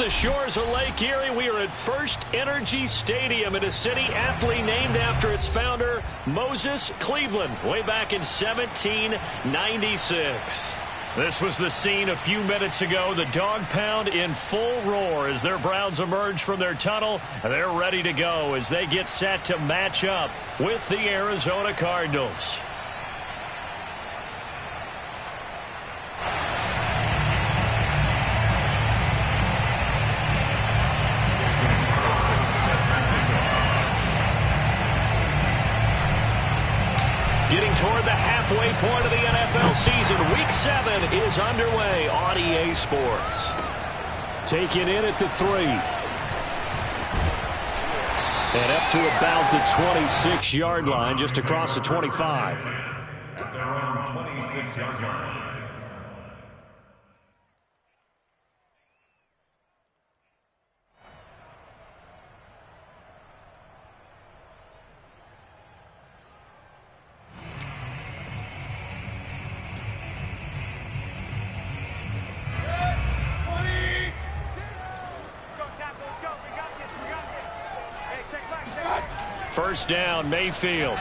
the shores of Lake Erie. We are at First Energy Stadium in a city aptly named after its founder, Moses Cleveland, way back in 1796. This was the scene a few minutes ago. The dog pound in full roar as their Browns emerge from their tunnel. They're ready to go as they get set to match up with the Arizona Cardinals. Getting toward the halfway point of the NFL season. Week 7 is underway on EA Sports. Taken in at the 3. And up to about the 26-yard line, just across the 25. At their own 26-yard line. First down, Mayfield. Oh,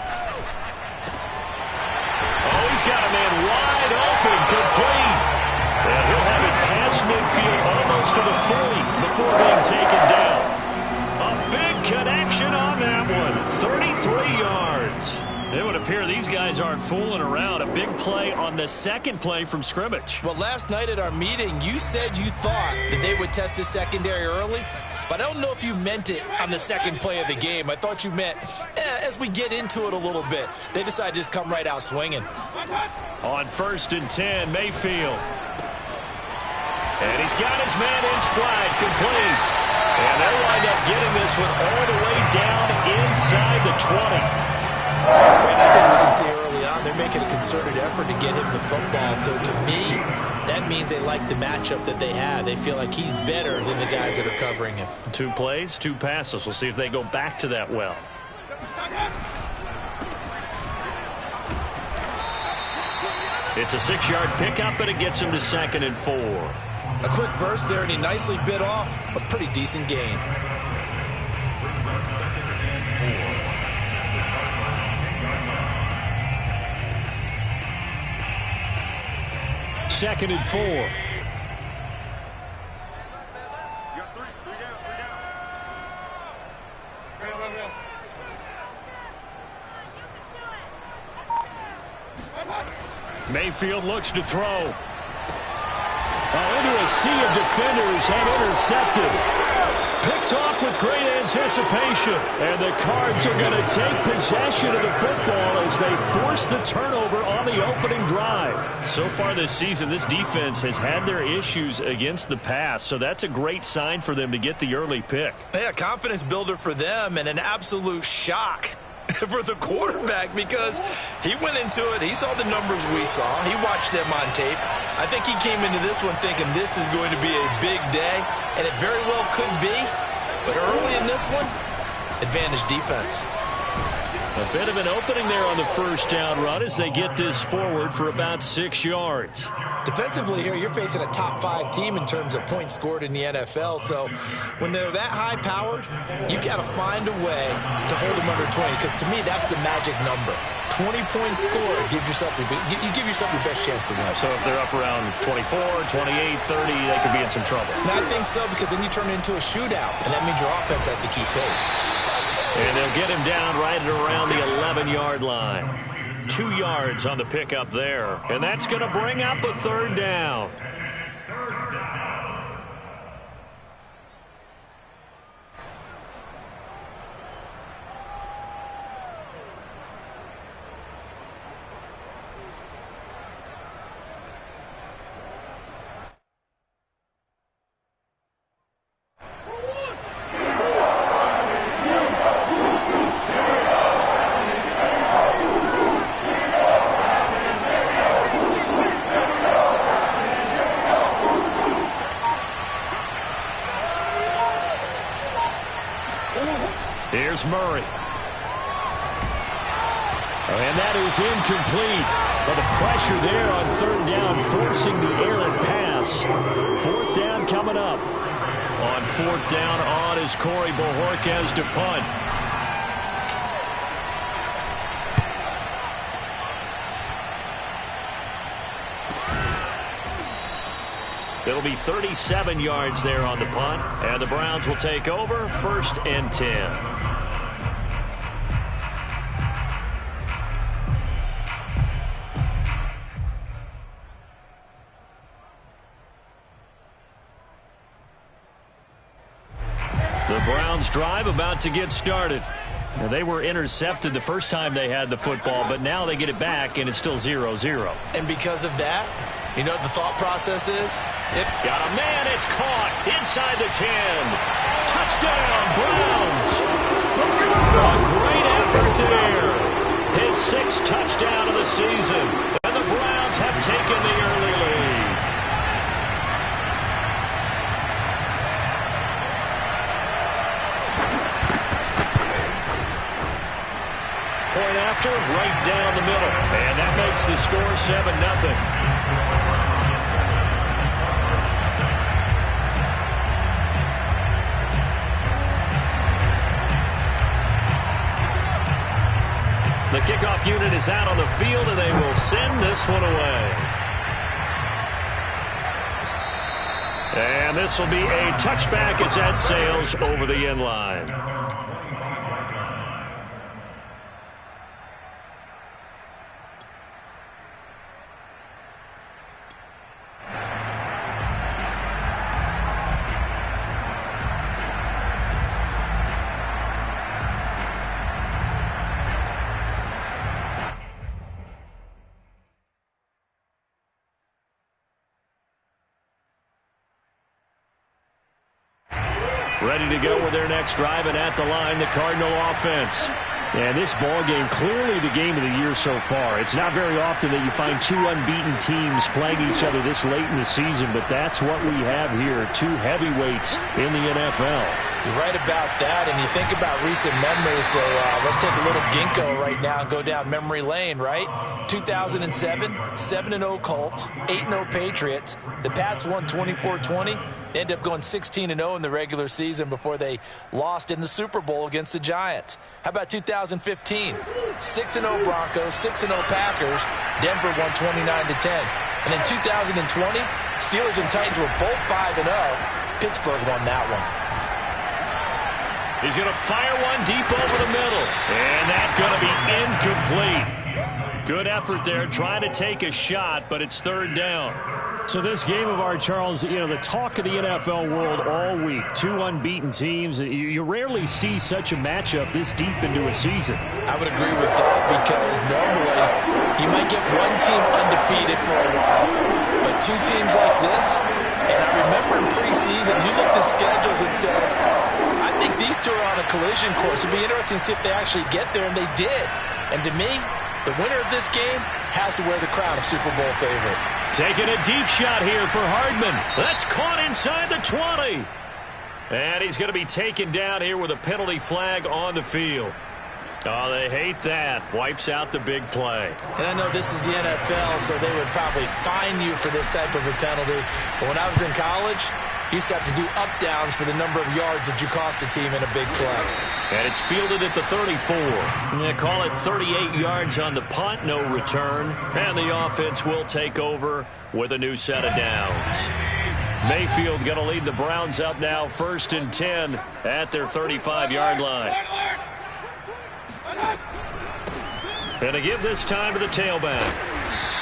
he's got a man wide open, complete. And he'll have it past midfield almost to the 40 before being taken down. A big connection on that one, 33 yards. It would appear these guys aren't fooling around. A big play on the second play from scrimmage. Well, last night at our meeting, you said you thought that they would test the secondary early. But I don't know if you meant it on the second play of the game. I thought you meant, as we get into it a little bit, they decided to just come right out swinging. On 1st and 10, Mayfield. And he's got his man in stride, complete. And they'll wind up getting this one all the way down inside the 20. Brandon, I think we can see early on they're making a concerted effort to get him the football. So to me, that means they like the matchup that they have. They feel like he's better than the guys that are covering him. 2 plays, 2 passes. We'll see if they go back to that well. It's a 6-yard pickup, and it gets him to 2nd and 4. A quick burst there, and he nicely bit off a pretty decent gain. Brings up 2nd and 4. 2nd and 4. Mayfield looks to throw. Into a sea of defenders and intercepted. Picked off with great anticipation. And the Cards are going to take possession of the football as they force the turnover on the opening drive. So far this season, this defense has had their issues against the pass. So that's a great sign for them to get the early pick. Yeah, confidence builder for them and an absolute shock for the quarterback because he went into it. He saw the numbers we saw. He watched them on tape. I think he came into this one thinking this is going to be a big day, and it very well could be. But early in this one, advantage defense. A bit of an opening there on the first down run as they get this forward for about 6 yards. Defensively here, you're facing a top 5 team in terms of points scored in the NFL. So when they're that high-powered, you got to find a way to hold them under 20. Because to me, that's the magic number. 20-point score gives yourself you give yourself your best chance to win. So if they're up around 24, 28, 30, they could be in some trouble. I think so, because then you turn it into a shootout, and that means your offense has to keep pace. And they'll get him down right at around the 11-yard line. 2 yards on the pickup there. And that's going to bring up a 3rd down. Here's Murray. And that is incomplete. But the pressure there on 3rd down, forcing the errant pass. 4th down coming up on fourth down on as Corey Bojorquez to punt. It'll be 37 yards there on the punt, and the Browns will take over 1st and 10. The Browns drive about to get started. Now, they were intercepted the first time they had the football, but now they get it back, and it's still 0-0. And because of that, you know what the thought process is? Got a man, it's caught inside the 10. Touchdown, Browns. A great effort there. His 6th touchdown of the season, and the Browns have taken the early lead. Point after, right down the middle. And that makes the score 7-0. The kickoff unit is out on the field, and they will send this one away. And this will be a touchback as that sails over the end line. Ready to go with their next drive, and at the line, the Cardinal offense. And this ball game, clearly the game of the year so far. It's not very often that you find 2 unbeaten teams playing each other this late in the season, but that's what we have here, 2 heavyweights in the NFL. You're right about that, and you think about recent memories, so let's take a little ginkgo right now and go down memory lane, right? 2007, 7-0 Colts, 8-0 Patriots. The Pats won 24-20. They ended up going 16-0 in the regular season before they lost in the Super Bowl against the Giants. How about 2015? 6-0 Broncos, 6-0 Packers. Denver won 29-10. And in 2020, Steelers and Titans were both 5-0. Pittsburgh won that one. He's going to fire one deep over the middle. And that's going to be incomplete. Good effort there, trying to take a shot, but it's 3rd down. So this game of ours, Charles, you know, the talk of the NFL world all week. 2 unbeaten teams. You rarely see such a matchup this deep into a season. I would agree with that because normally you might get one team undefeated for a while, but 2 teams like this, and I remember in preseason, you looked at schedules and said, I think these 2 are on a collision course. It'd be interesting to see if they actually get there, and they did. And to me, the winner of this game has to wear the crown of Super Bowl favorite. Taking a deep shot here for Hardman. That's caught inside the 20. And he's going to be taken down here with a penalty flag on the field. Oh, they hate that. Wipes out the big play. And I know this is the NFL, so they would probably fine you for this type of a penalty. But when I was in college, you used to have to do up-downs for the number of yards that you cost a team in a big play. And it's fielded at the 34. They call it 38 yards on the punt, no return. And the offense will take over with a new set of downs. Mayfield going to lead the Browns up now, 1st and 10 at their 35-yard line. And to give this time to the tailback.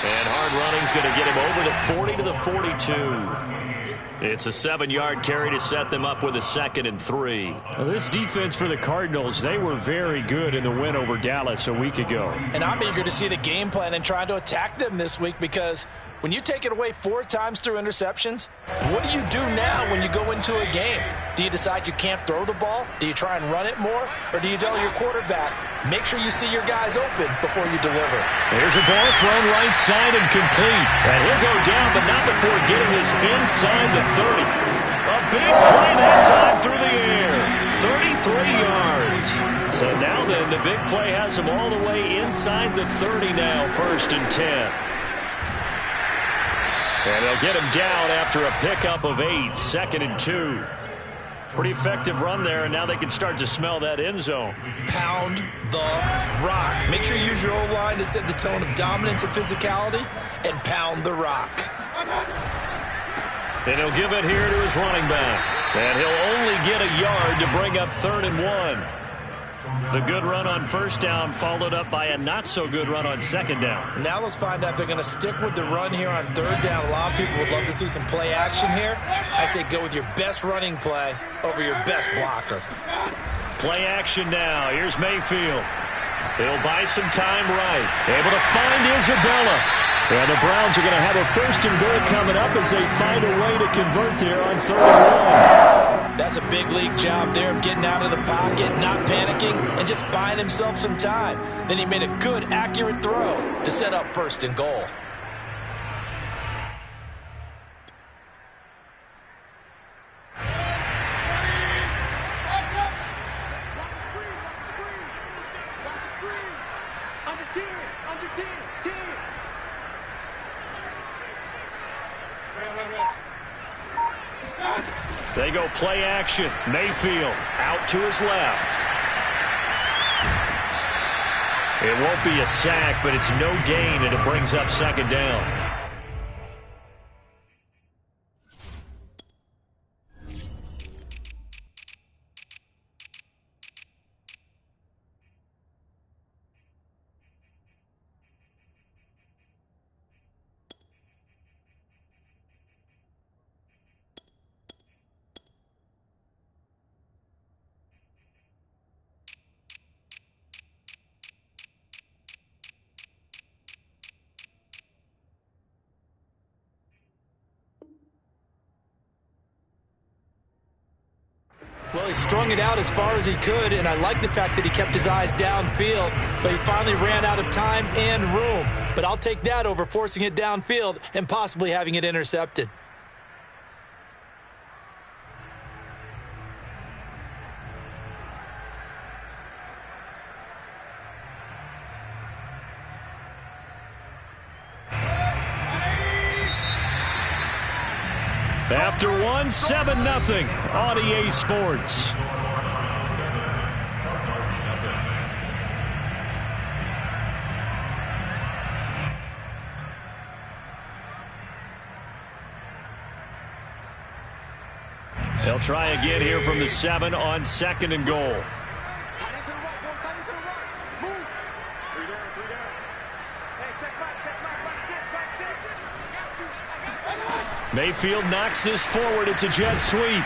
And hard running's going to get him over the 40 to the 42. It's a 7-yard carry to set them up with a 2nd and 3. Well, this defense for the Cardinals, they were very good in the win over Dallas a week ago. And I'm eager to see the game plan and trying to attack them this week because when you take it away 4 times through interceptions, what do you do now when you go into a game? Do you decide you can't throw the ball? Do you try and run it more? Or do you tell your quarterback, make sure you see your guys open before you deliver? There's a ball thrown right side and complete. And he'll go down, but not before getting this inside the 30. A big play that time through the air. 33 yards. So now then, the big play has him all the way inside the 30 now, 1st and 10. And they'll get him down after a pickup of 8, 2nd and 2. Pretty effective run there, and now they can start to smell that end zone. Pound the rock. Make sure you use your O-line to set the tone of dominance and physicality, and pound the rock. And he'll give it here to his running back. And he'll only get a yard to bring up 3rd and 1. The good run on first down followed up by a not-so-good run on second down. Now let's find out if they're going to stick with the run here on 3rd down. A lot of people would love to see some play action here. I say go with your best running play over your best blocker. Play action now. Here's Mayfield. He'll buy some time right. Able to find Isabella. And the Browns are going to have a 1st and goal coming up as they find a way to convert there on 3rd and 1. That's a big league job there of getting out of the pocket, not panicking, and just buying himself some time. Then he made a good, accurate throw to set up 1st and goal. They go play action. Mayfield out to his left. It won't be a sack, but it's no gain, and it brings up 2nd down. Well, he strung it out as far as he could, and I like the fact that he kept his eyes downfield, but he finally ran out of time and room. But I'll take that over forcing it downfield and possibly having it intercepted. After 1, 7-0 on EA Sports. They'll try again here from the 7 on 2nd and goal. Mayfield knocks this forward. It's a jet sweep.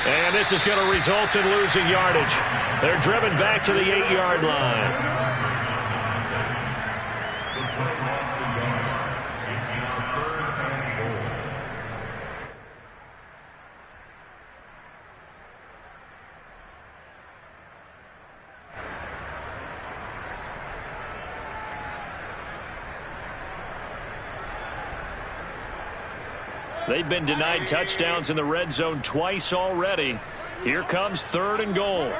And this is going to result in losing yardage. They're driven back to the 8-yard line. They've been denied touchdowns in the red zone twice already. Here comes 3rd and goal.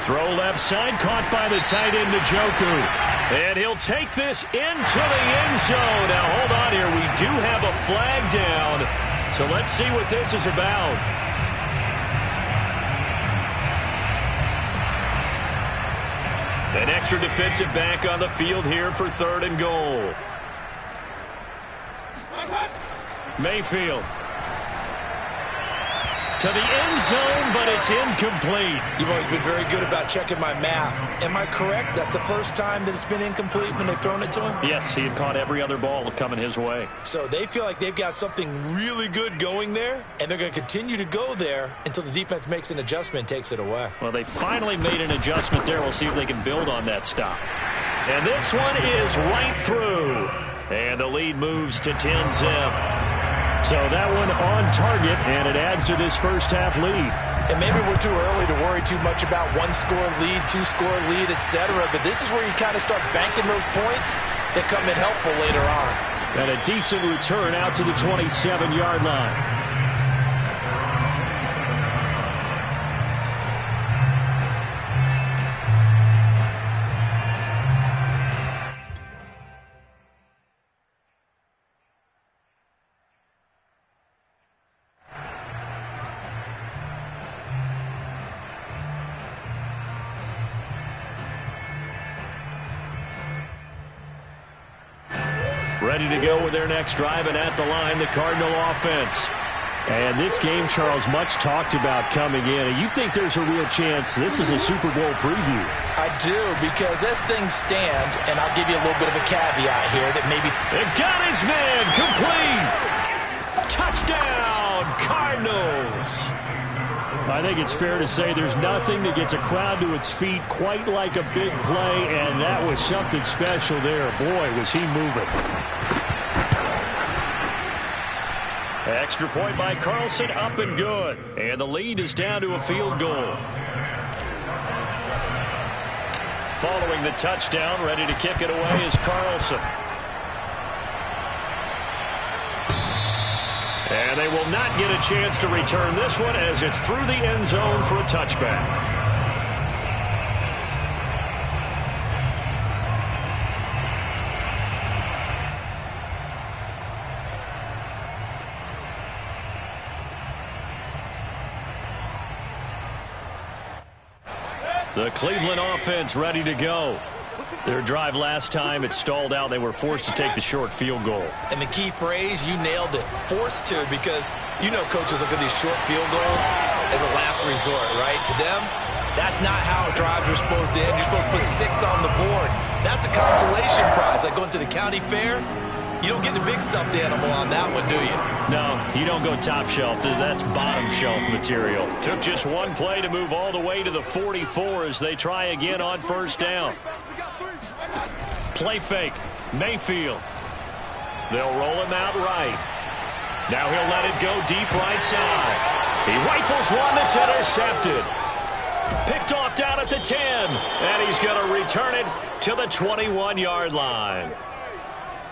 Throw left side, caught by the tight end Njoku. And he'll take this into the end zone. Now hold on here. We do have a flag down. So let's see what this is about. An extra defensive back on the field here for 3rd and goal. Mayfield to the end zone, but it's incomplete. You've always been very good about checking my math. Am I correct? That's the first time that it's been incomplete when they've thrown it to him? Yes, he had caught every other ball coming his way. So they feel like they've got something really good going there, and they're going to continue to go there until the defense makes an adjustment and takes it away. Well, they finally made an adjustment there. We'll see if they can build on that stop. And this one is right through. And the lead moves to 10-zip. So that one on target, and it adds to this first half lead. And maybe we're too early to worry too much about 1-score lead, 2-score lead, etc. But this is where you kind of start banking those points that come in helpful later on. And a decent return out to the 27-yard line. ready to go with their next drive, and at the line, the Cardinal offense. And this game, Charles, much talked about coming in. And you think there's a real chance this is a Super Bowl preview? I do, because as things stand, and I'll give you a little bit of a caveat here that maybe... They've got his man complete. Touchdown, Cardinals. I think it's fair to say there's nothing that gets a crowd to its feet quite like a big play, and that was something special there. Boy, was he moving. Extra point by Carlson, up and good. And the lead is down to a field goal. Following the touchdown, ready to kick it away is Carlson. And they will not get a chance to return this one as it's through the end zone for a touchback. The Cleveland offense ready to go. Their drive last time, it stalled out. They were forced to take the short field goal. And the key phrase, you nailed it, forced to, because you know coaches look at these short field goals as a last resort, right? To them, that's not how drives are supposed to end. You're supposed to put 6 on the board. That's a consolation prize, like going to the county fair. You don't get the big stuffed animal on that one, do you? No, you don't go top shelf. That's bottom shelf material. Took just one play to move all the way to the 44 as they try again on first down. Play fake. Mayfield. They'll roll him out right. Now he'll let it go deep right side. He rifles one that's intercepted. Picked off down at the 10. And he's going to return it to the 21-yard line.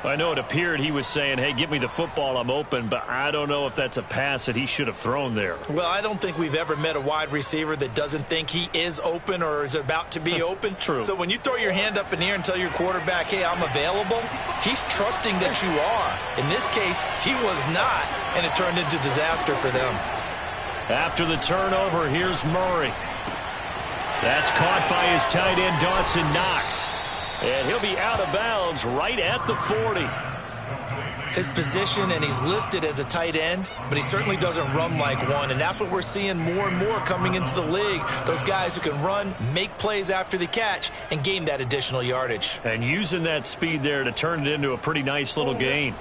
I know it appeared he was saying, hey, give me the football, I'm open, but I don't know if that's a pass that he should have thrown there. Well, I don't think we've ever met a wide receiver that doesn't think he is open or is about to be open. True. So when you throw your hand up in the air and tell your quarterback, hey, I'm available, he's trusting that you are. In this case, he was not, and it turned into disaster for them. After the turnover, here's Murray. That's caught by his tight end, Dawson Knox. And he'll be out of bounds right at the 40. His position, and he's listed as a tight end, but he certainly doesn't run like one. And that's what we're seeing more and more coming into the league. Those guys who can run, make plays after the catch, and gain that additional yardage. And using that speed there to turn it into a pretty nice little gain.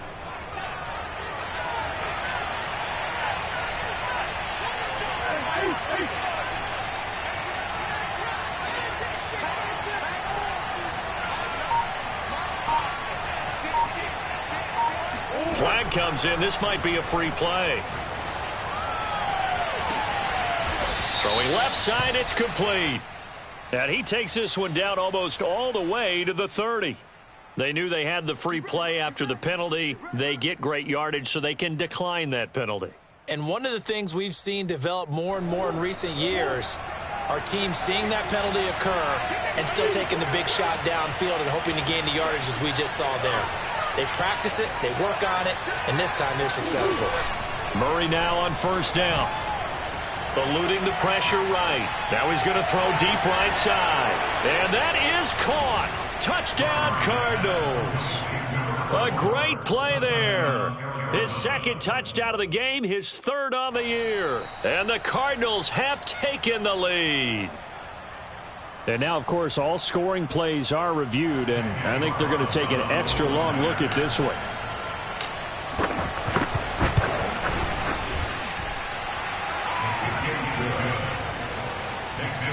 Flag comes in. This might be a free play. Throwing left side, it's complete. And he takes this one down almost all the way to the 30. They knew they had the free play after the penalty. They get great yardage so they can decline that penalty. And one of the things we've seen develop more and more in recent years are teams seeing that penalty occur and still taking the big shot downfield and hoping to gain the yardage as we just saw there. They practice it, they work on it, and this time they're successful. Murray now on first down. Eluding the pressure right. Now he's going to throw deep right side. And that is caught. Touchdown, Cardinals. A great play there. His second touchdown of the game, his third on the year. And the Cardinals have taken the lead. And now, of course, all scoring plays are reviewed, and I think they're going to take an extra long look at this one.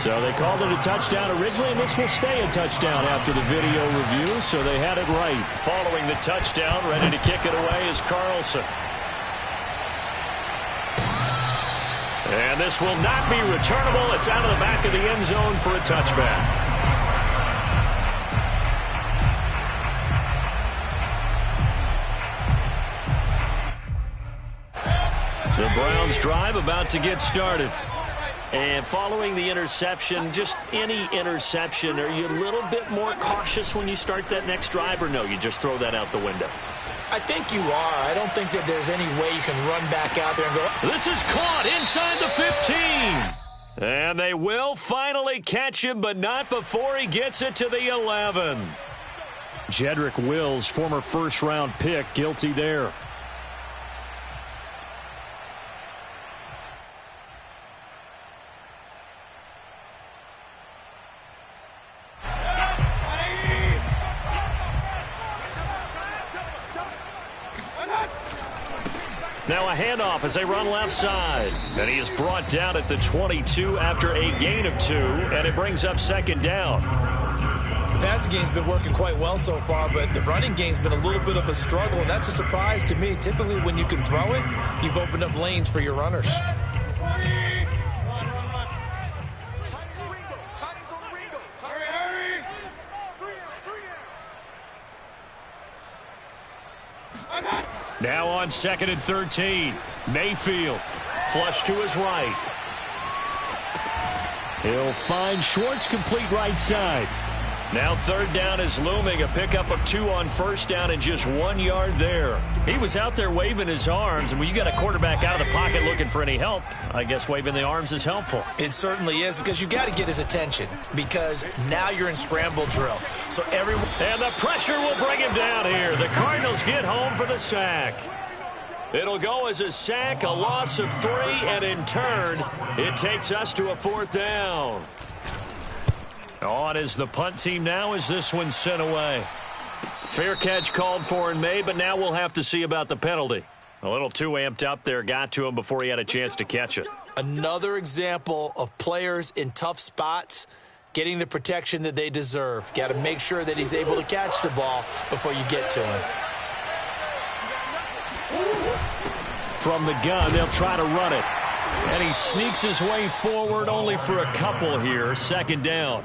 So they called it a touchdown originally, and this will stay a touchdown after the video review, so they had it right. Following the touchdown, ready to kick it away is Carlson. And this will not be returnable. It's out of the back of the end zone for a touchback. The Browns drive about to get started. And following the interception, just any interception, are you a little bit more cautious when you start that next drive, or no, you just throw that out the window? I think you are. I don't think that there's any way you can run back out there and go. This is caught inside the 15. And they will finally catch him, but not before he gets it to the 11. Jedrick Wills, former first-round pick, guilty there. Now a handoff as they run left side. And he is brought down at the 22 after a gain of 2, and it brings up second down. The passing game's been working quite well so far, but the running game's been a little bit of a struggle, and that's a surprise to me. Typically, when you can throw it, you've opened up lanes for your runners. Now on 2nd and 13, Mayfield, flush to his right. He'll find Schwartz, complete right side. Now 3rd down is looming, a pickup of 2 on 1st down and just 1 yard there. He was out there waving his arms, and when you got a quarterback out of the pocket looking for any help, I guess waving the arms is helpful. It certainly is, because you got to get his attention, because now you're in scramble drill. So everyone... And the pressure will bring him down here. The Cardinals get home for the sack. It'll go as a sack, a loss of 3, and in turn, it takes us to a 4th down. On is the punt team now as this one's sent away. Fair catch called for and made, but now we'll have to see about the penalty. A little too amped up there, got to him before he had a chance to catch it. Another example of players in tough spots getting the protection that they deserve. Got to make sure that he's able to catch the ball before you get to him. From the gun, they'll try to run it. And he sneaks his way forward only for a couple here. 2nd down.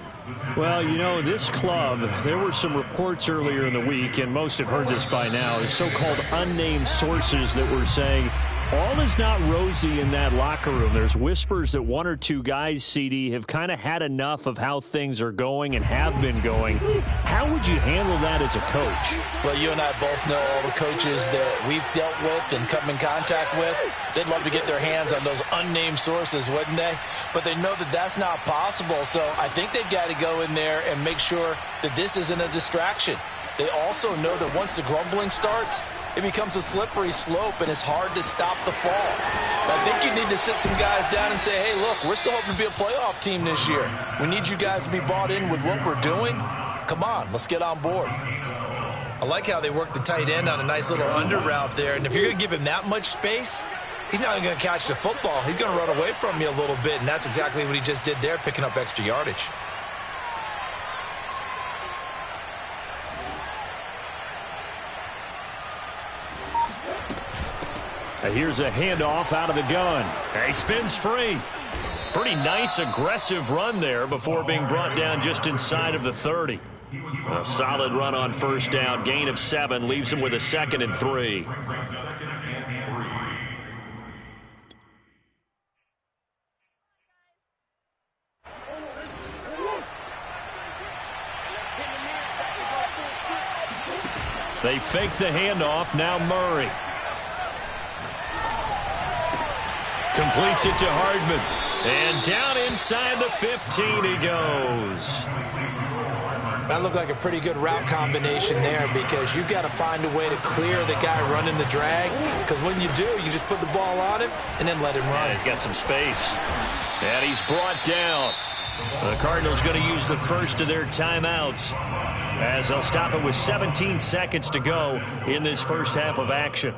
Well, you know, this club, there were some reports earlier in the week, and most have heard this by now, so-called unnamed sources that were saying all is not rosy in that locker room. There's whispers that 1 or 2 guys, CD, have kind of had enough of how things are going and have been going. How would you handle that as a coach? Well, you and I both know all the coaches that we've dealt with and come in contact with. They'd love to get their hands on those unnamed sources, wouldn't they? But they know that that's not possible, so I think they've got to go in there and make sure that this isn't a distraction. They also know that once the grumbling starts, it becomes a slippery slope, and it's hard to stop the fall. I think you need to sit some guys down and say, hey, look, we're still hoping to be a playoff team this year. We need you guys to be bought in with what we're doing. Come on, let's get on board. I like how they work the tight end on a nice little under route there, and if you're going to give him that much space, he's not going to catch the football. He's going to run away from you a little bit, and that's exactly what he just did there, picking up extra yardage. Here's a handoff out of the gun. He spins free. Pretty nice, aggressive run there before being brought down just inside of the 30. A solid run on 1st down. Gain of 7 leaves him with a 2nd and 3. They fake the handoff. Now Murray. Completes it to Hardman. And down inside the 15 he goes. That looked like a pretty good route combination there, because you've got to find a way to clear the guy running the drag, because when you do, you just put the ball on him and then let him run. Yeah, he's got some space. And he's brought down. The Cardinals going to use the first of their timeouts, as they'll stop it with 17 seconds to go in this first half of action.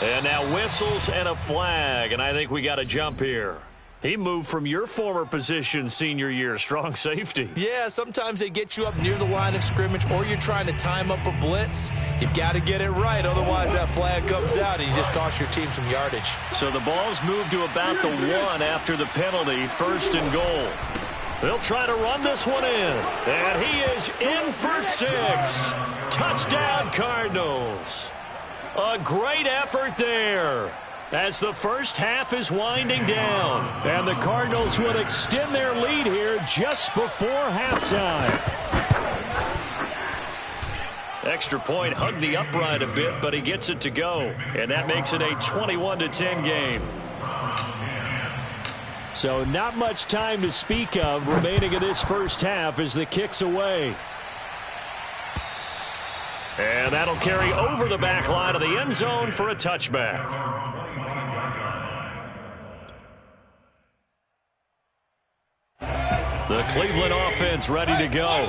And now whistles and a flag, and I think we got to jump here. He moved from your former position senior year, strong safety. Yeah, sometimes they get you up near the line of scrimmage, or you're trying to time up a blitz. You've got to get it right, otherwise that flag comes out and you just cost your team some yardage. So the ball's moved to about the 1 after the penalty, 1st and goal. They'll try to run this one in, and he is in for 6. Touchdown, Cardinals. A great effort there as the first half is winding down. And the Cardinals will extend their lead here just before halftime. Extra point hugged the upright a bit, but he gets it to go. And that makes it a 21-10 game. So not much time to speak of remaining in this first half as the kick's away. And that'll carry over the back line of the end zone for a touchback. The Cleveland offense ready to go.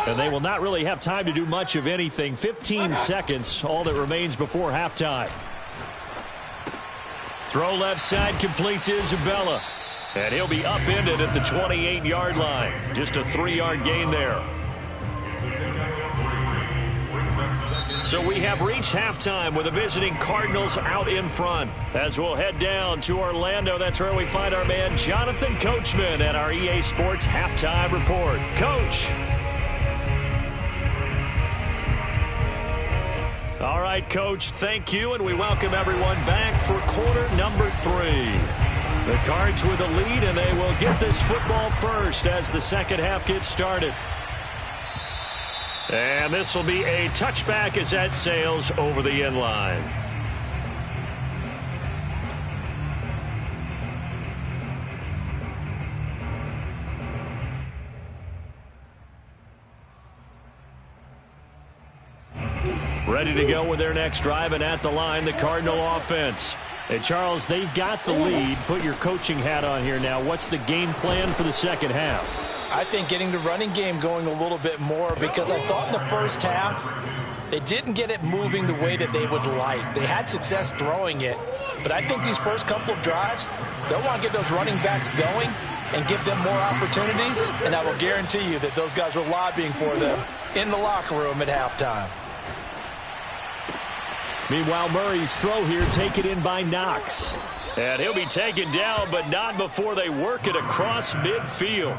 And they will not really have time to do much of anything. 15 seconds, all that remains before halftime. Throw left side, complete to Isabella. And he'll be upended at the 28-yard line. Just a 3-yard gain there. So we have reached halftime with the visiting Cardinals out in front. As we'll head down to Orlando, that's where we find our man Jonathan Coachman at our EA Sports Halftime Report. Coach. All right, Coach, thank you, and we welcome everyone back for quarter number 3. The Cards with a lead, and they will get this football first as the second half gets started. And this will be a touchback as that sails over the end line. Ready to go with their next drive, and at the line, the Cardinal offense. Hey, Charles, they've got the lead. Put your coaching hat on here now. What's the game plan for the second half? I think getting the running game going a little bit more, because I thought in the first half they didn't get it moving the way that they would like. They had success throwing it, but I think these first couple of drives, they'll want to get those running backs going and give them more opportunities, and I will guarantee you that those guys were lobbying for them in the locker room at halftime. Meanwhile, Murray's throw here taken in by Knox. And he'll be taken down, but not before they work it across midfield.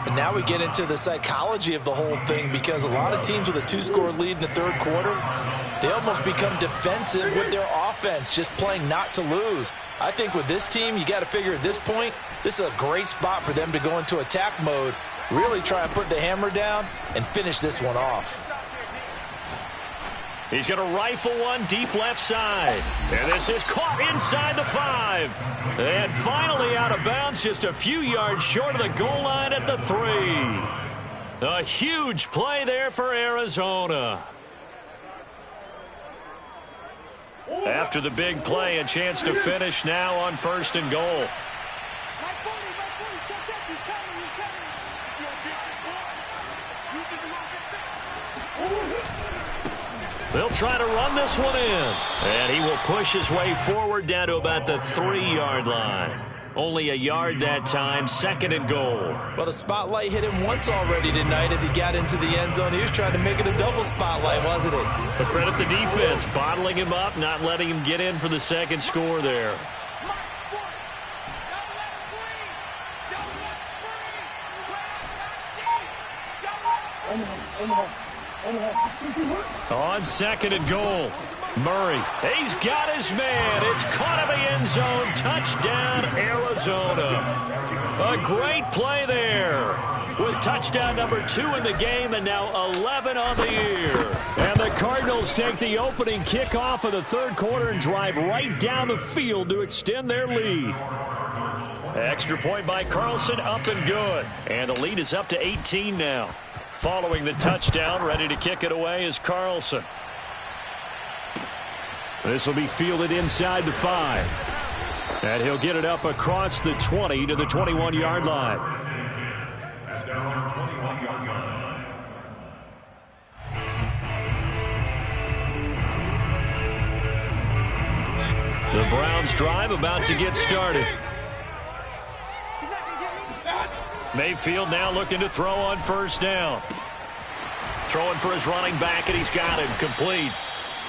And now we get into the psychology of the whole thing, because a lot of teams with a 2-score lead in the third quarter, they almost become defensive with their offense, just playing not to lose. I think with this team, you got to figure at this point, this is a great spot for them to go into attack mode, really try and put the hammer down and finish this one off. He's going to rifle one deep left side. And this is caught inside the 5. And finally out of bounds, just a few yards short of the goal line at the 3. A huge play there for Arizona. After the big play, a chance to finish now on 1st and goal. They'll try to run this one in. And he will push his way forward down to about the 3-yard line. Only a yard that time, 2nd and goal. Well, the spotlight hit him once already tonight as he got into the end zone. He was trying to make it a double spotlight, wasn't it? But credit the defense, bottling him up, not letting him get in for the 2nd score there. On 2nd and goal, Murray. He's got his man. It's caught in the end zone. Touchdown, Arizona. A great play there with touchdown number 2 in the game, and now 11 on the year. And the Cardinals take the opening kickoff of the third quarter and drive right down the field to extend their lead. Extra point by Carlson, up and good. And the lead is up to 18 now. Following the touchdown, ready to kick it away is Carlson. This will be fielded inside the 5. And he'll get it up across the 20 to the 21-yard line. The Browns drive about to get started. Mayfield now looking to throw on 1st down. Throwing for his running back, and he's got him complete.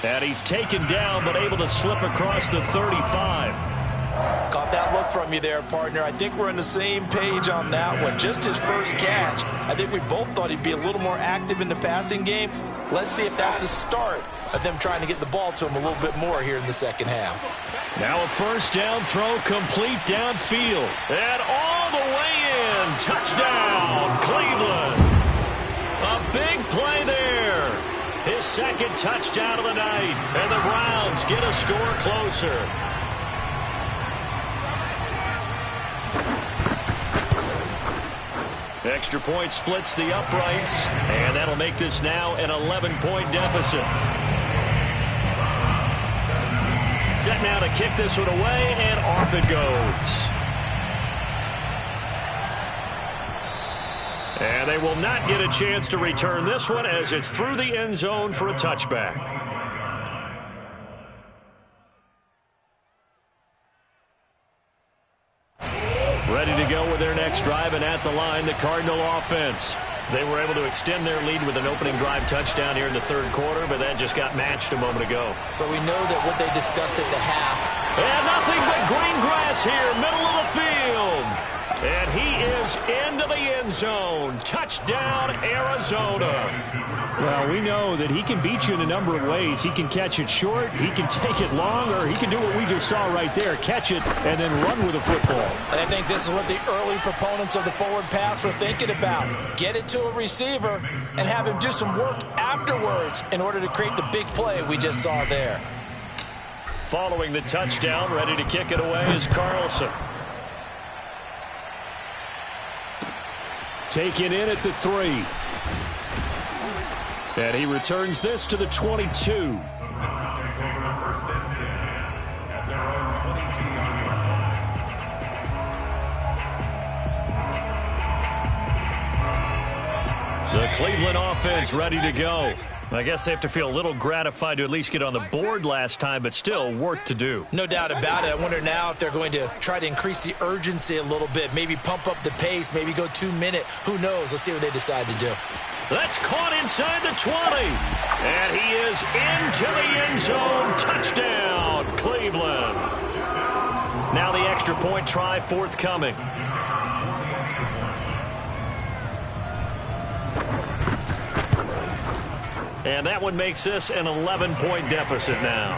And he's taken down, but able to slip across the 35. Caught that look from you there, partner. I think we're on the same page on that one. Just his first catch. I think we both thought he'd be a little more active in the passing game. Let's see if that's the start of them trying to get the ball to him a little bit more here in the second half. Now a 1st down throw complete downfield. And all the way in. Touchdown, Cleveland. A big play there. His second touchdown of the night, and the Browns get a score closer. Extra point splits the uprights, and that'll make this now an 11-point deficit. Set now to kick this one away, and off it goes. And they will not get a chance to return this one as it's through the end zone for a touchback. Ready to go with their next drive, and at the line, the Cardinal offense. They were able to extend their lead with an opening drive touchdown here in the third quarter, but that just got matched a moment ago. So we know that what they discussed at the half. And nothing but green grass here, middle of the field. And he is into the end zone. Touchdown, Arizona. Well, we know that he can beat you in a number of ways. He can catch it short, he can take it long, or he can do what we just saw right there, catch it and then run with the football. And I think this is what the early proponents of the forward pass were thinking about. Get it to a receiver and have him do some work afterwards in order to create the big play we just saw there. Following the touchdown, ready to kick it away is Carlson. Taken in at the 3. And he returns this to the 22. The Cleveland offense ready to go. I guess they have to feel a little gratified to at least get on the board last time, but still work to do. No doubt about it. I wonder now if they're going to try to increase the urgency a little bit, maybe pump up the pace, maybe go 2-minute. Who knows? Let's see what they decide to do. That's caught inside the 20. And he is into the end zone. Touchdown, Cleveland. Now the extra point try forthcoming. And that one makes this an 11-point deficit now.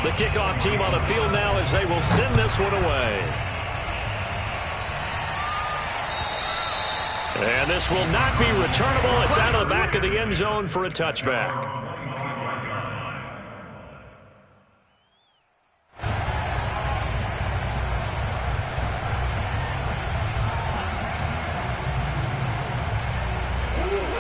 The kickoff team on the field now as they will send this one away. And this will not be returnable. It's out of the back of the end zone for a touchback.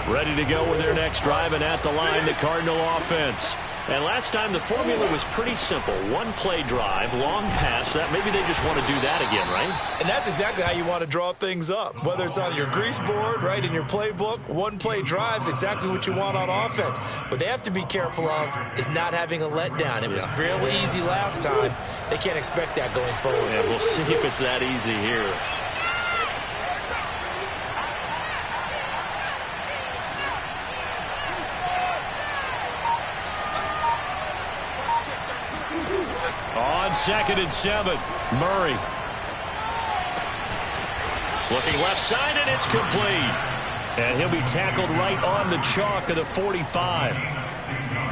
Ready to go with their next drive, and at the line, the Cardinal offense. And last time, the formula was pretty simple. One-play drive, long pass. That maybe they just want to do that again, right? And that's exactly how you want to draw things up. Whether it's on your grease board, right, in your playbook, one-play drive's exactly what you want on offense. What they have to be careful of is not having a letdown. It was real easy last time. They can't expect that going forward. Yeah, we'll see if it's that easy here. On 2nd and 7, Murray. Looking left side, and it's complete. And he'll be tackled right on the chalk of the 45.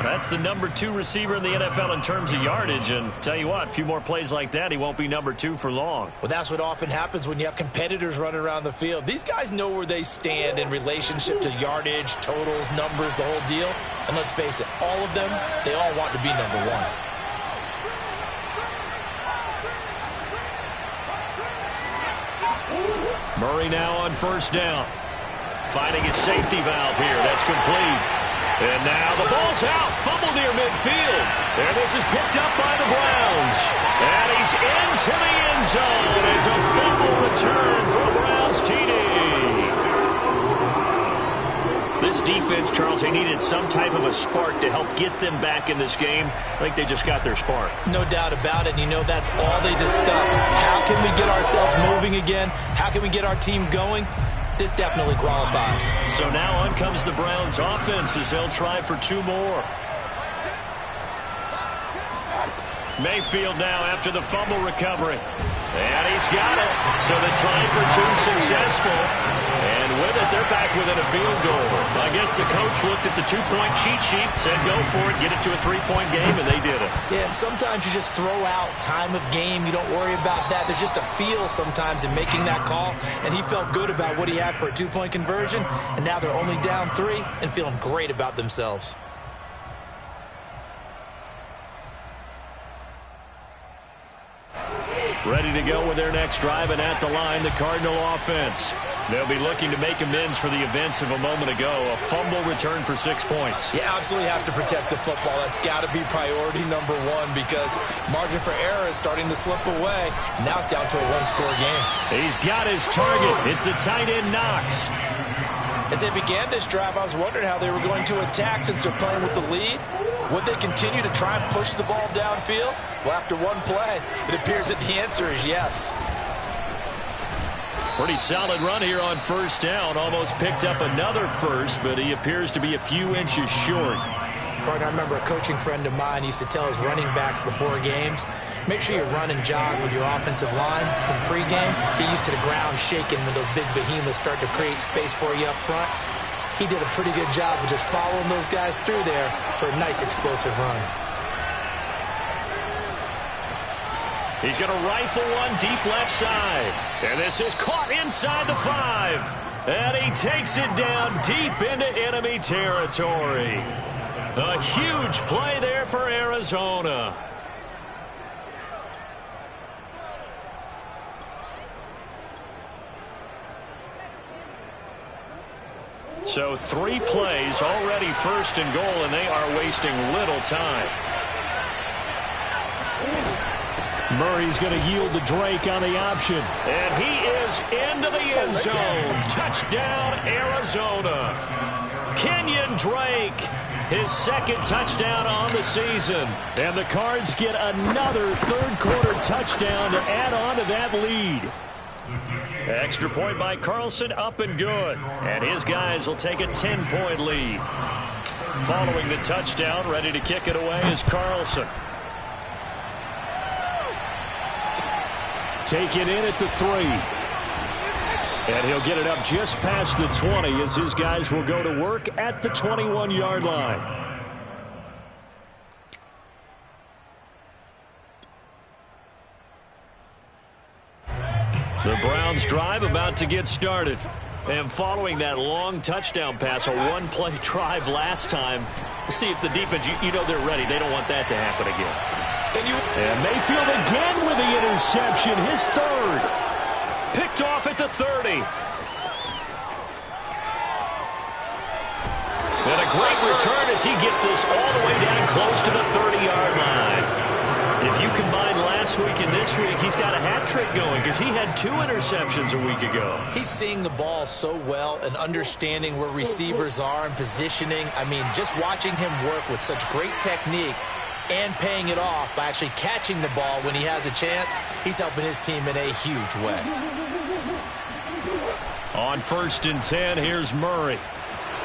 That's the number 2 receiver in the NFL in terms of yardage. And tell you what, a few more plays like that, he won't be number 2 for long. Well, that's what often happens when you have competitors running around the field. These guys know where they stand in relationship to yardage, totals, numbers, the whole deal. And let's face it, all of them, they all want to be number 1. Murray now on 1st down. Finding his safety valve here. That's complete. And now the ball's out. Fumble near midfield. And this is picked up by the Browns. And he's into the end zone as a fumble return for a Browns TD. This defense, Charles, they needed some type of a spark to help get them back in this game. I think they just got their spark. No doubt about it. And you know, that's all they discussed. How can we get ourselves moving again? How can we get our team going? This definitely qualifies. So now on comes the Browns offense as they'll try for 2 more. Mayfield now after the fumble recovery. And he's got it. So the try for two successful. And with it, they're back within a field goal. I guess the coach looked at the two-point cheat sheet, said go for it, get it to a three-point game, and they did it. Yeah, and sometimes you just throw out time of game. You don't worry about that. There's just a feel sometimes in making that call, and he felt good about what he had for a two-point conversion, and now they're only down 3 and feeling great about themselves. Ready to go with their next drive, and at the line, the Cardinal offense. They'll be looking to make amends for the events of a moment ago. A fumble return for 6 points. You absolutely have to protect the football. That's got to be priority number 1 because margin for error is starting to slip away. Now it's down to a one-score game. He's got his target. It's the tight end Knox. As they began this drive, I was wondering how they were going to attack since they're playing with the lead. Would they continue to try and push the ball downfield? Well, after one play, it appears that the answer is yes. Pretty solid run here on first down. Almost picked up another first, but he appears to be a few inches short. Partner, I remember a coaching friend of mine used to tell his running backs before games, make sure you run and jog with your offensive line in pregame. Get used to the ground shaking when those big behemoths start to create space for you up front. He did a pretty good job of just following those guys through there for a nice explosive run. He's going to rifle one deep left side. And this is caught inside the 5. And he takes it down deep into enemy territory. A huge play there for Arizona. So 3 plays, already first and goal, and they are wasting little time. Murray's going to yield to Drake on the option. And he is into the end zone. Touchdown, Arizona. Kenyon Drake, his second touchdown on the season. And the Cards get another third-quarter touchdown to add on to that lead. Extra point by Carlson, up and good. And his guys will take a 10-point lead. Following the touchdown, ready to kick it away is Carlson. Take it in at the 3. And he'll get it up just past the 20 as his guys will go to work at the 21-yard line. The Browns drive about to get started. And following that long touchdown pass, a one-play drive last time, let's see if the defense, you know they're ready. They don't want that to happen again. And Mayfield again with the interception, his third. Picked off at the 30. And a great return as he gets this all the way down close to the 30-yard line. If you combine last week and this week, he's got a hat trick going because he had 2 interceptions a week ago. He's seeing the ball so well and understanding where receivers are and positioning. I mean, just watching him work with such great technique and paying it off by actually catching the ball when he has a chance, he's helping his team in a huge way. On 1st and 10, here's Murray.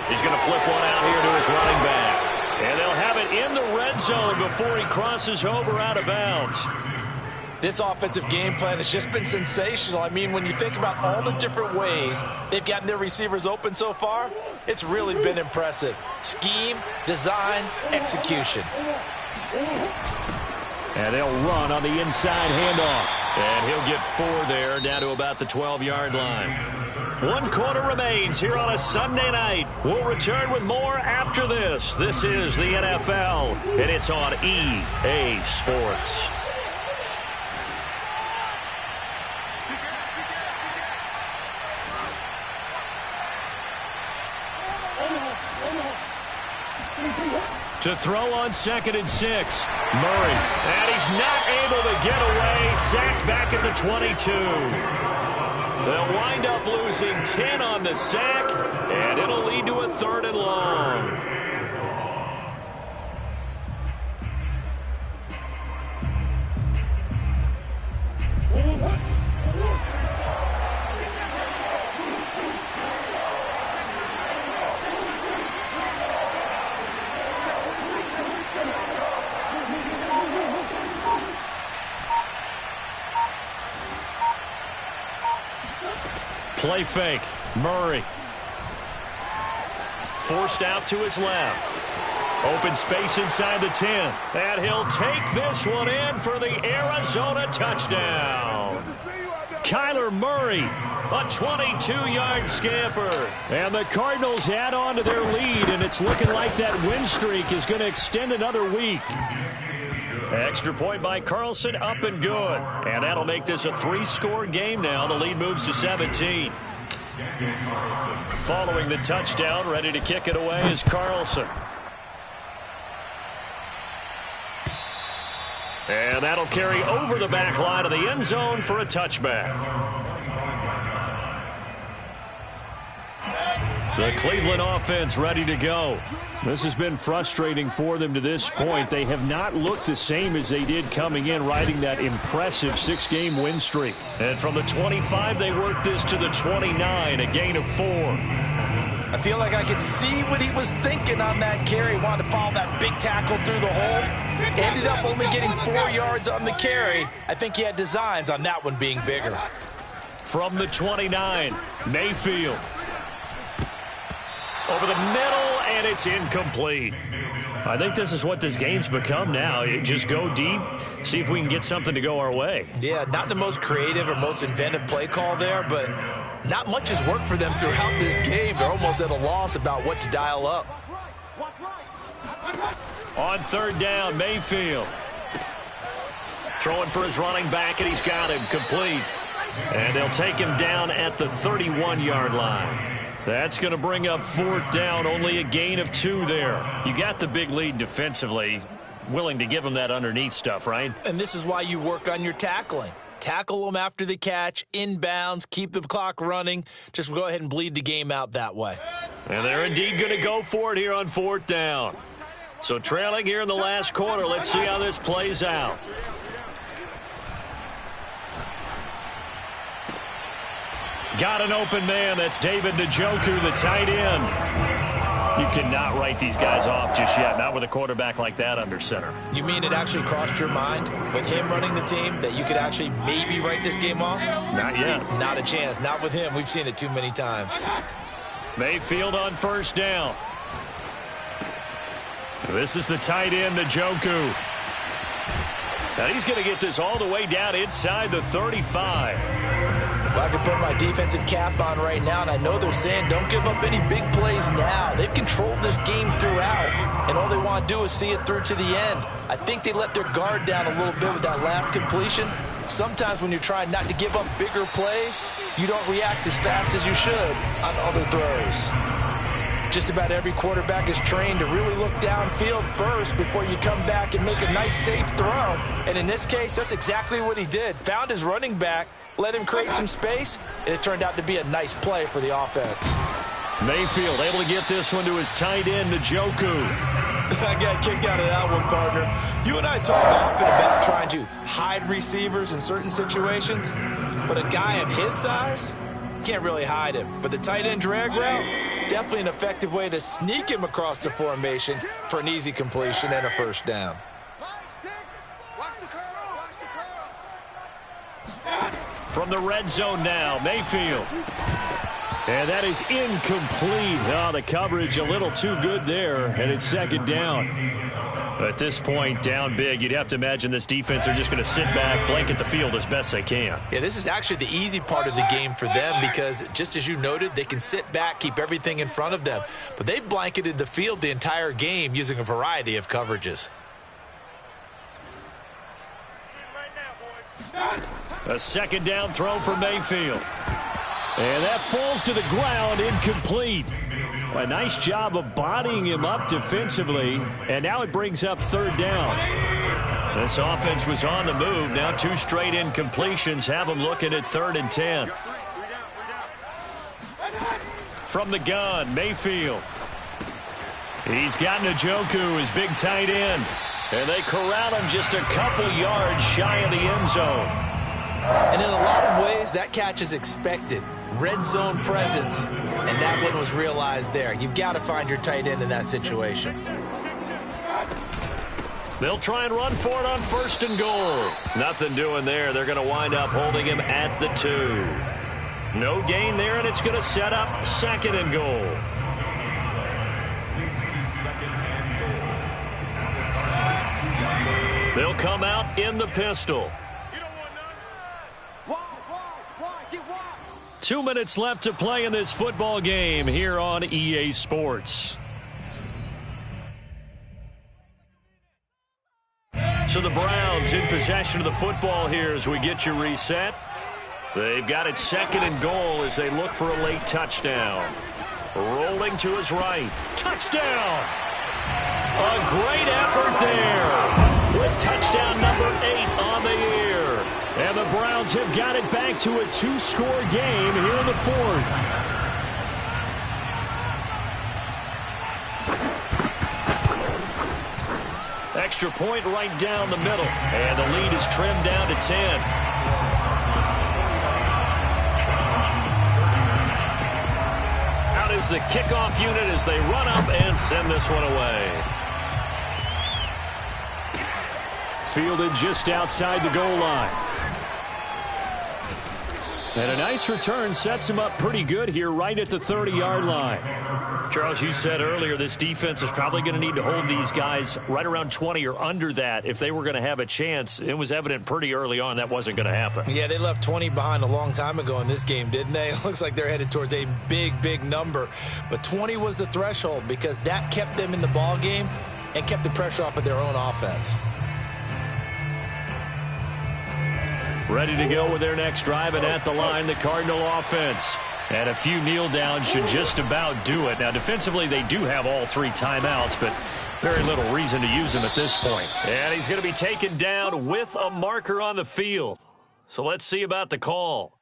He's going to flip one out here to his running back. And they'll have it in the red zone before he crosses over out of bounds. This offensive game plan has just been sensational. I mean, when you think about all the different ways they've gotten their receivers open so far, it's really been impressive. Scheme, design, execution. And they'll run on the inside handoff. And he'll get 4 there, down to about the 12-yard line. 1 quarter remains here on a Sunday night. We'll return with more after this. This is the NFL, and it's on EA Sports. To throw on 2nd and 6. Murray. And he's not able to get away. Sacked back at the 22. They'll wind up losing 10 on the sack, and it'll lead to a 3rd and long. Play fake. Murray. Forced out to his left. Open space inside the 10. And he'll take this one in for the Arizona touchdown. Kyler Murray, a 22-yard scamper. And the Cardinals add on to their lead, and it's looking like that win streak is going to extend another week. Extra point by Carlson, up and good. And that'll make this a 3-score game now. The lead moves to 17. Following the touchdown, ready to kick it away is Carlson. And that'll carry over the back line of the end zone for a touchback. The Cleveland offense ready to go. This has been frustrating for them to this point. They have not looked the same as they did coming in, riding that impressive 6-game win streak. And from the 25, they worked this to the 29, a gain of 4. I feel like I could see what he was thinking on that carry. Wanted to follow that big tackle through the hole. Ended up only getting 4 yards on the carry. I think he had designs on that one being bigger. From the 29, Mayfield. Over the middle, and it's incomplete. I think this is what this game's become now. You just go deep, see if we can get something to go our way. Yeah, not the most creative or most inventive play call there, but not much has worked for them throughout this game. They're almost at a loss about what to dial up. On 3rd down, Mayfield. Throwing for his running back, and he's got him complete. And they'll take him down at the 31-yard line. That's going to bring up 4th down, only a gain of 2 there. You got the big lead defensively, willing to give them that underneath stuff, right? And this is why you work on your tackling. Tackle them after the catch, inbounds, keep the clock running. Just go ahead and bleed the game out that way. And they're indeed going to go for it here on 4th down. So trailing here in the last quarter, let's see how this plays out. Got an open man. That's David Njoku, the tight end. You cannot write these guys off just yet, not with a quarterback like that under center. You mean it actually crossed your mind with him running the team that you could actually maybe write this game off? Not yet. Not a chance. Not with him. We've seen it too many times. Mayfield on 1st down. This is the tight end, Njoku. And he's going to get this all the way down inside the 35. Well, I can put my defensive cap on right now, and I know they're saying don't give up any big plays now. They've controlled this game throughout, and all they want to do is see it through to the end. I think they let their guard down a little bit with that last completion. Sometimes when you're trying not to give up bigger plays, you don't react as fast as you should on other throws. Just about every quarterback is trained to really look downfield first before you come back and make a nice, safe throw. And in this case, that's exactly what he did. Found his running back, let him create some space, and it turned out to be a nice play for the offense. Mayfield able to get this one to his tight end, Njoku. I got a kick out of that one, partner. You and I talk often about trying to hide receivers in certain situations, but a guy of his size, can't really hide him. But the tight end drag route, definitely an effective way to sneak him across the formation for an easy completion and a 1st down. From the red zone now, Mayfield. And that is incomplete. Oh, the coverage a little too good there, and it's 2nd down. At this point, down big, you'd have to imagine this defense are just going to sit back, blanket the field as best they can. Yeah, this is actually the easy part of the game for them because, just as you noted, they can sit back, keep everything in front of them. But they've blanketed the field the entire game using a variety of coverages. A 2nd down throw for Mayfield. And that falls to the ground, incomplete. A nice job of bodying him up defensively, and now it brings up 3rd down. This offense was on the move. Now 2 straight incompletions have them looking at 3rd and 10. From the gun, Mayfield. He's got Njoku, his big tight end. And they corral him just a couple yards shy of the end zone. And in a lot of ways, that catch is expected. Red zone presence, and that one was realized there. You've got to find your tight end in that situation. They'll try and run for it on 1st and goal. Nothing doing there. They're going to wind up holding him at the 2. No gain there, and it's going to set up second and goal. Moves to second and goal. They'll come out in the pistol. 2 minutes left to play in this football game here on EA Sports. So the Browns in possession of the football here as we get you reset. They've got it second and goal as they look for a late touchdown. Rolling to his right. Touchdown! A great effort there with touchdown number 8 on the year. And the Browns have got it back to a 2-score game here in the fourth. Extra point right down the middle. And the lead is trimmed down to 10. Out is the kickoff unit as they run up and send this one away. Fielded just outside the goal line. And a nice return sets him up pretty good here right at the 30-yard line. Charles, you said earlier this defense is probably going to need to hold these guys right around 20 or under that if they were going to have a chance. It was evident pretty early on that wasn't going to happen. Yeah, they left 20 behind a long time ago in this game, didn't they? It looks like they're headed towards a big, big number. But 20 was the threshold because that kept them in the ball game and kept the pressure off of their own offense. Ready to go with their next drive, and at the line, the Cardinal offense. And a few kneel downs should just about do it. Now, defensively, they do have all 3 timeouts, but very little reason to use them at this point. And he's going to be taken down with a marker on the field. So let's see about the call.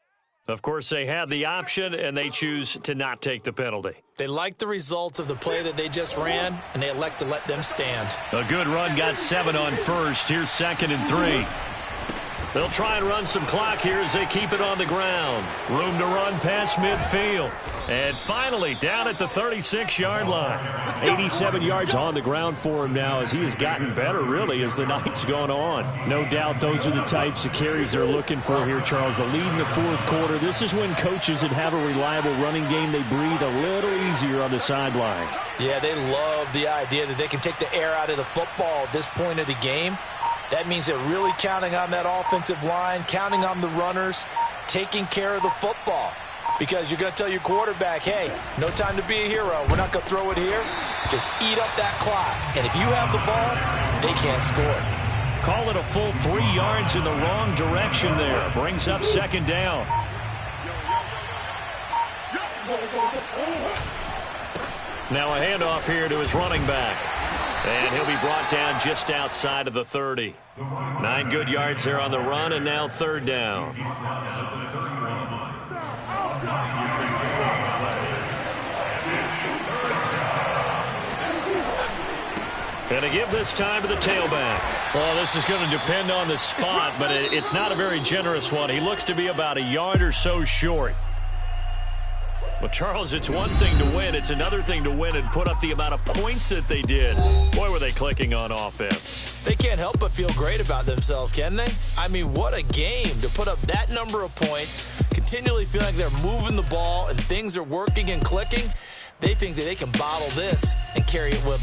Of course, they had the option, and they choose to not take the penalty. They like the results of the play that they just ran, and they elect to let them stand. A good run, got 7 on first. Here's second and 3. They'll try and run some clock here as they keep it on the ground. Room to run past midfield. And finally, down at the 36-yard line. 87 yards on the ground for him now as he has gotten better, really, as the night's gone on. No doubt those are the types of carries they're looking for here, Charles. The lead in the fourth quarter. This is when coaches that have a reliable running game, they breathe a little easier on the sideline. Yeah, they love the idea that they can take the air out of the football at this point of the game. That means they're really counting on that offensive line, counting on the runners, taking care of the football. Because you're going to tell your quarterback, hey, no time to be a hero. We're not going to throw it here. Just eat up that clock. And if you have the ball, they can't score. Call it a full 3 yards in the wrong direction there. Brings up second down. Now a handoff here to his running back. And he'll be brought down just outside of the 30. 9 good yards there on the run, and now third down. And to give this time to the tailback. Well, this is going to depend on the spot, but it's not a very generous one. He looks to be about a yard or so short. Well, Charles, it's one thing to win. It's another thing to win and put up the amount of points that they did. Boy, were they clicking on offense. They can't help but feel great about themselves, can they? I mean, what a game to put up that number of points, continually feel like they're moving the ball and things are working and clicking. They think that they can bottle this and carry it with them.